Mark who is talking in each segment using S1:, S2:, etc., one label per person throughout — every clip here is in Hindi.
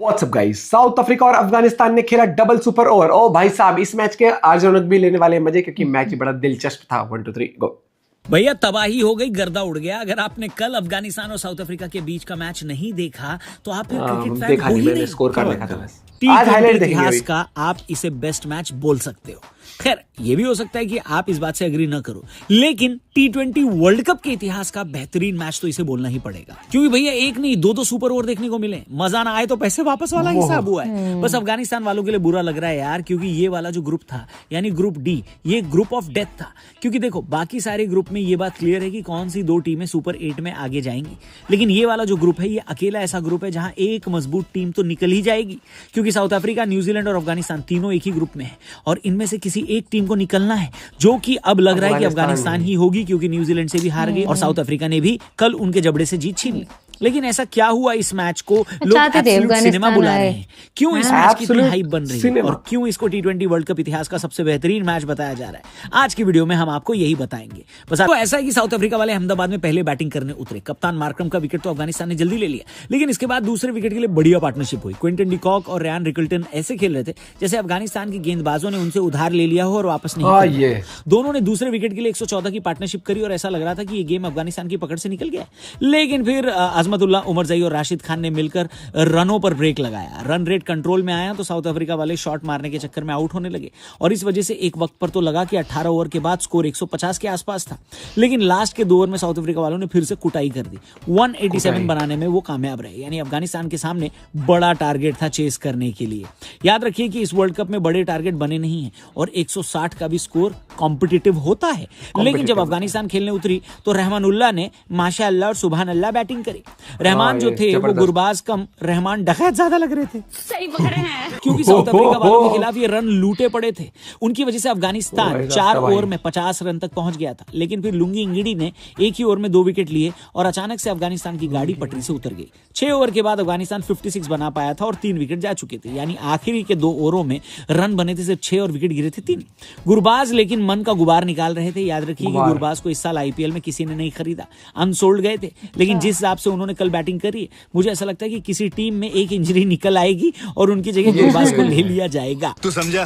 S1: व्हाट्सअप गाइस, साउथ अफ्रीका और अफगानिस्तान ने खेला डबल सुपर ओवर। ओ भाई साहब, इस मैच के आज रौनक भी लेने वाले मजे, क्योंकि मैच बड़ा दिलचस्प था। 1 2 3 गो।
S2: भैया तबाही हो गई, गर्दा उड़ गया। अगर आपने कल अफगानिस्तान और साउथ अफ्रीका के बीच का मैच नहीं देखा तो आप क्रिकेट फैन हो ही नहीं।
S1: स्कोर कार्ड देखा था बस।
S2: आज हाईलाइट इतिहास का आप इसे बेस्ट मैच बोल सकते हो। खैर ये भी हो सकता है कि आप इस बात से एग्री ना करो, लेकिन T20 वर्ल्ड कप के इतिहास का बेहतरीन मैच तो इसे बोलना ही पड़ेगा, क्योंकि भैया एक नहीं दो सुपर ओवर देखने को मिले। मजा ना आए तो पैसे वापस वाला हिसाब हुआ है। बस अफगानिस्तान वालों के लिए बुरा लग रहा है यार, क्योंकि ये वाला जो ग्रुप था यानी ग्रुप डी, ये ग्रुप ऑफ डेथ था। क्योंकि देखो बाकी सारे ग्रुप में ये बात क्लियर है कि कौन सी दो टीमें सुपर 8 में आगे जाएंगी, लेकिन ये वाला जो ग्रुप है ये अकेला ऐसा ग्रुप है जहां एक मजबूत टीम तो निकल ही जाएगी, क्योंकि साउथ अफ्रीका, न्यूजीलैंड और अफगानिस्तान तीनों एक ही ग्रुप में है और इनमें से किसी एक टीम को निकलना है, जो कि अब लग रहा है कि अफगानिस्तान ही होगी, क्योंकि न्यूजीलैंड से भी हार गई और साउथ अफ्रीका ने भी कल उनके जबड़े से जीत छीन ली। लेकिन ऐसा क्या हुआ इस मैच को लोग एब्सोल्यूट सिनेमा बुला रहे हैं? क्यों इस मैच की इतनी हाइप बन रही है और क्यों इसको T20 वर्ल्ड कप इतिहास का सबसे बेहतरीन मैच बताया जा रहा है? आज की वीडियो में हम आपको यही बताएंगे। बस आपको ऐसा है कि साउथ अफ्रीका वाले अहमदाबाद में पहले बैटिंग करने उतरे। कप्तान मार्करम का विकेट तो अफगानिस्तान ने जल्दी ले लिया, लेकिन इसके बाद दूसरे विकेट के लिए बढ़िया पार्टनरशिप हुई। क्विंटन डी कॉक और रयान रिकल्टन ऐसे खेल रहे थे जैसे अफगानिस्तान के गेंदबाजों ने उनसे उधार ले लिया हो और वापस नहीं किया। दोनों ने दूसरे विकेट के लिए 114 की पार्टनरशिप करी और ऐसा लग रहा था कि ये गेम अफगानिस्तान की पकड़ से निकल गया। लेकिन फिर अजमतुल्लाह, उमर जई और राशिद खान ने मिलकर रनों पर ब्रेक लगाया। रन रेट कंट्रोल में आया तो साउथ अफ्रीका वाले शॉट मारने के चक्कर में आउट होने लगे और इस वजह से एक वक्त पर तो लगा कि 18 ओवर के बाद स्कोर 150 के आसपास था। लेकिन लास्ट के 2 ओवर में साउथ अफ्रीका वालों ने फिर से कुटाई कर दी। 187 बनाने में वो कामयाब रहे, यानी अफगानिस्तान के सामने बड़ा टारगेट था चेस करने के लिए। याद रखिए कि इस वर्ल्ड कप में बड़े टारगेट बने नहीं है और 160 का भी स्कोर कॉम्पिटिटिव होता है। लेकिन जब अफगानिस्तान खेलने उतरी तो रहमानुल्लाह ने माशाअल्लाह और सुभान अल्लाह बैटिंग करी। रहमान जो थे वो गुरबाज कम रहमान डकैत ज्यादा लग रहे थे। सही पकड़े हैं। क्योंकि साउथ अफ्रीका वालों के खिलाफ ये रन लूटे पड़े थे। उनकी वजह से अफगानिस्तान 4 ओवर में 50 रन तक पहुंच गया था, लेकिन फिर लुंगी इंगिडी ने एक ही ओवर में 2 विकेट लिए और अचानक से अफगानिस्तान की गाड़ी पटरी से उतर गई। 6 ओवर के बाद अफगानिस्तान 56 बना पाया था और 3 विकेट जा चुके थे, यानी आखिरी के 2 ओवरों में रन बने थे सिर्फ 6 और विकेट गिरे थे 3। गुरबाज लेकिन मन का गुबार निकाल रहे थे। याद रखिए कि गुरबाज को इस साल आईपीएल में किसी ने नहीं खरीदा, अनसोल्ड गए थे। लेकिन जिस हिसाब से उन्होंने कल बैटिंग करी, मुझे ऐसा लगता है कि किसी टीम में एक इंजरी निकल आएगी और उनकी जगह गुरबाज को ले लिया जाएगा।
S3: तू समझा?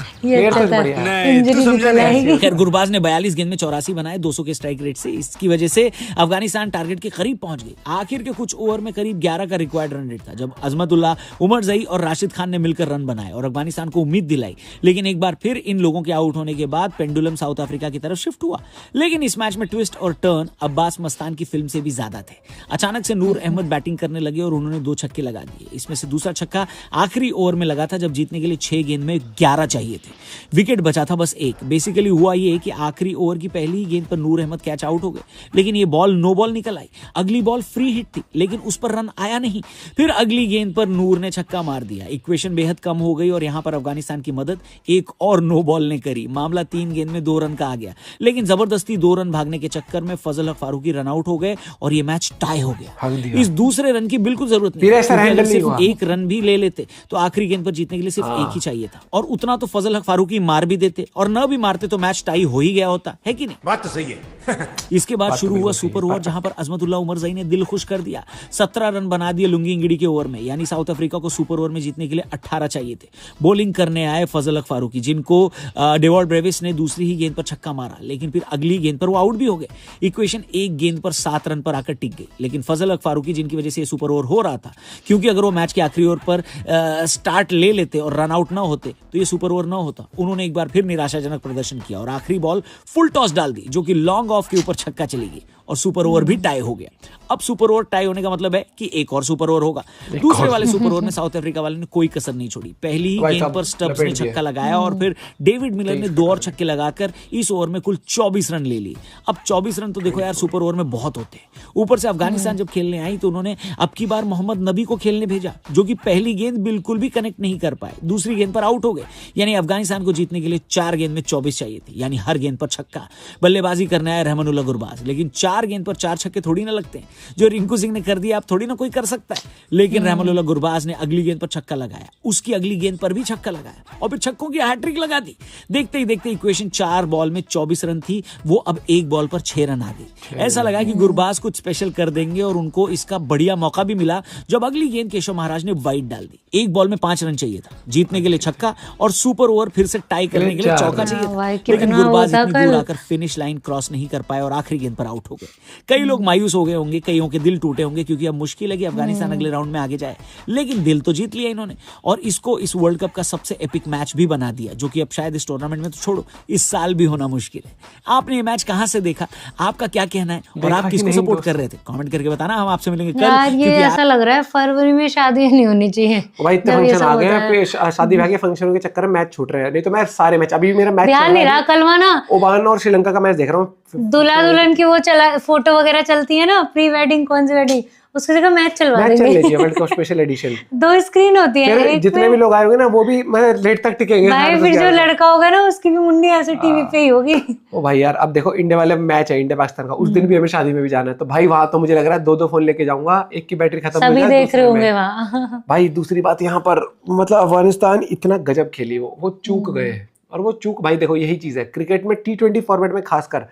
S2: खैर गुरबाज ने 42 गेंद में 84 बनाए 200 के स्ट्राइक रेट से। इसकी वजह से अफगानिस्तान टारगेट के करीब पहुंच गई। आखिर के कुछ ओवर में करीब 11 का रिक्वायर्ड रन रेट था, जब अजमतुल्लाह, उमर जई और राशिद खान ने मिलकर रन बनाए और अफगानिस्तान को उम्मीद दिलाई। लेकिन एक बार फिर इन लोगों के आउट होने के बाद पेंडुलम साउथ अफ्रीका की तरफ शिफ्ट हुआ। लेकिन इस मैच में ट्विस्ट और टर्न अब्बास मस्तान की फिल्म से भी ज्यादा थे। अचानक से नूर अहमद बैटिंग करने लगे और उन्होंने 2 छक्के लगा दिए। इसमें से दूसरा छक्का आखिरी ओवर में लगा था जब जीतने के लिए 6 गेंद में 11 चाहिए थे। विकेट बचा था बस 1। बेसिकली हुआ ये कि आखिरी ओवर की पहली ही गेंद पर नूर अहमद कैच आउट हो गए, लेकिन ये बॉल नो बॉल निकल आई। अगली बॉल फ्री हिट थी, लेकिन उस पर रन आया नहीं। फिर अगली गेंद पर नूर ने छक्का मार दिया। इक्वेशन बेहद कम हो गई और यहां पर अफगानिस्तान की मदद एक और नो बॉल ने करी। मामला 3 गेंद में 2 रन का आ गया, लेकिन जबरदस्ती 2 रन भागने के चक्कर में फजल हक फारूकी रन आउट हो गए और ये मैच टाई हो गया। इस दूसरे रन की बिल्कुल जरूरत नहीं, अगर सिर्फ 1 रन भी ले लेते तो आखिरी गेंद पर जीतने के लिए सिर्फ 1 ही चाहिए था, और उतना तो फजल हक फारूकी मार भी देते, और न भी मारते तो मैच टाई हो ही गया होता है कि नहीं?
S3: बात तो सही है।
S2: इसके बाद शुरू हुआ सुपर ओवर, जहां पर अजमतुल्लाह, उमर जई ने दिल खुश कर दिया। 17 रन बना दिए लुंगी इंगिडी के ओवर में, यानी साउथ अफ्रीका को सुपर ओवर में जीतने के लिए 18 चाहिए थे। बॉलिंग करने आए फजल हक फारूकी, जिनको डेवॉल्ड ब्रेविस ने दूसरी ही गेंद पर छक्का मारा, लेकिन फिर अगली गेंद पर वो आउट भी हो गए। इक्वेशन 1 गेंद पर 7 रन पर आकर टिक गई। लेकिन फजल हक फारूकी, जिनकी वजह से ये सुपर ओवर हो रहा था, क्योंकि अगर वो मैच के आखिरी ओवर पर स्टार्ट ले लेते और रन आउट ना होते तो ये सुपर ओवर ना होता, उन्होंने एक बार फिर निराशाजनक प्रदर्शन किया और आखिरी बॉल फुल टॉस डाल दी, जो कि लॉन्ग ऑफ के ऊपर छक्का चली गई और सुपर ओवर भी टाई हो गया। अब सुपर ओवर टाई होने का मतलब है कि एक और सुपर ओवर होगा। दूसरे वाले सुपर ओवर में साउथ अफ्रीका वाले ने कोई कसर नहीं छोड़ी। पहली ही गेंद पर स्टब्स ने छक्का लगाया और फिर डेविड मिलर ने 2 और छक्के लगाकर इस ओवर में कुल 24 रन ले लिए। अब 24 रन तो देखो यार सुपर ओवर में बहुत होते हैं। ऊपर से अफगानिस्तान जब खेलने आई तो उन्होंने अब की बार मोहम्मद नबी को खेलने भेजा, जो कि पहली गेंद बिल्कुल भी कनेक्ट नहीं कर पाए, दूसरी गेंद पर आउट हो गए। यानी अफगानिस्तान को जीतने के लिए 4 गेंद में 24 चाहिए थे, यानी हर गेंद पर छक्का। बल्लेबाजी करने आए रहमानुल्लाह गुरबाज, लेकिन 4 4 गेंद पर 4 छक्के थोड़ी ना लगते हैं। जो रिंकू सिंह ने कर दिया आप थोड़ी ना कोई कर सकता है। लेकिन रहमानुल्लाह गुरबाज ने अगली गेंद पर छक्का लगाया, उसकी अगली गेंद पर भी छक्का लगाया और फिर छक्कों की हैट्रिक लगा दी। देखते ही देखते इक्वेशन 4 बॉल में 24 रन थी, वो अब 1 बॉल पर 6 रन आ गई। ऐसा लगा कि गुरबाज कुछ स्पेशल कर देंगे और उनको इसका बढ़िया मौका भी मिला जब अगली गेंद केशव महाराज ने वाइड डाल दी। 1 बॉल में 5 रन चाहिए था, जीतने के लिए छक्का और सुपर ओवर फिर से टाई करने के लिए चौका चाहिए था। लेकिन गुरबाज इतनी दूर आकर फिनिश लाइन क्रॉस नहीं कर पाए और आखिरी गेंद पर आउट हो गए। कई लोग मायूस हो गए होंगे, कईयों के दिल टूटे होंगे क्योंकि अब मुश्किल है कि अफगानिस्तान अगले राउंड में आगे जाए, लेकिन दिल तो जीत लिया इन्होंने और इसको इस वर्ल्ड कप का सबसे एपिक मैच भी बना दिया, जो कि अब शायद इस टूर्नामेंट में तो छोड़ो इस साल भी होना मुश्किल है। आपने ये मैच कहां से देखा, आपका क्या कहना है और आप किसको सपोर्ट कर रहे थे, कमेंट करके बताना। हम आपसे मिलेंगे कल।
S3: यार ये ऐसा लग रहा है फरवरी में शादी नहीं होनी चाहिए।
S1: भाई इतने फंक्शन आ गए हैं, शादी ब्याह के फंक्शनों के चक्कर में मैच छूट रहे हैं। नहीं तो मैं सारे मैच, अभी मेरा मैच
S3: ध्यान नहीं रहा, कल ना
S1: ओमान और श्रीलंका का मैच देख रहा हूँ।
S3: दूल्हा दुल्हन की वो चला फोटो वगैरह चलती है ना, प्री वेडिंग कौन सी वेडिंग, उसकी जगह मैच चलवा
S1: मैच चल
S3: देंगे।
S1: लीजिए world cup special edition.
S3: 2 screen होती है,
S1: फिर
S3: एक
S1: जितने भी लोग आए होंगे ना वो भी मैं लेट तक टिकेंगे।
S3: भाई फिर जो लड़का होगा ना उसकी भी मुंडी ऐसे टीवी पे ही होगी।
S1: ओ भाई यार, अब देखो इंडिया वाले मैच है इंडिया पाकिस्तान का, उस दिन भी हमें शादी में भी जाना है, तो भाई वहां तो मुझे लग रहा है 2-2 फोन लेके जाऊंगा, एक की बैटरी खत्म हो
S3: सभी
S1: जाए
S3: देख रहे
S1: दूसरे
S3: होंगे
S1: में।
S3: वहाँ।
S1: भाई दूसरी बात यहाँ पर मतलब अफगानिस्तान इतना गजब खेली, वो चूक गए। और वो चूक भाई देखो यही चीज है क्रिकेट में, T20 फॉर्मेट में खासकर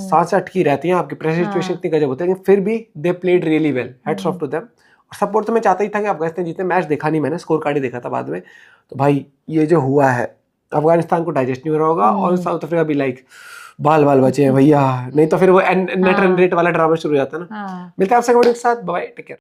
S1: 7-8 की रहती हैं आपकी, प्रेशर सिचुएशन इतनी गजब होती है, लेकिन फिर भी they played really well, hats off to them. और सपोर्ट तो मैं चाहता ही था कि अफगानिस्तान जीते, मैच देखा नहीं मैंने, स्कोर कार्ड ही देखा था बाद में। तो भाई ये जो हुआ है अफगानिस्तान को डाइजेस्ट नहीं हो रहा होगा और साउथ अफ्रीका भी लाइक बाल बचे हैं भैया, नहीं तो फिर वो नेट रन रेट वाला ड्रामा शुरू हो जाता है ना। मिलता है आपसे के साथ, बाय, टेक केयर।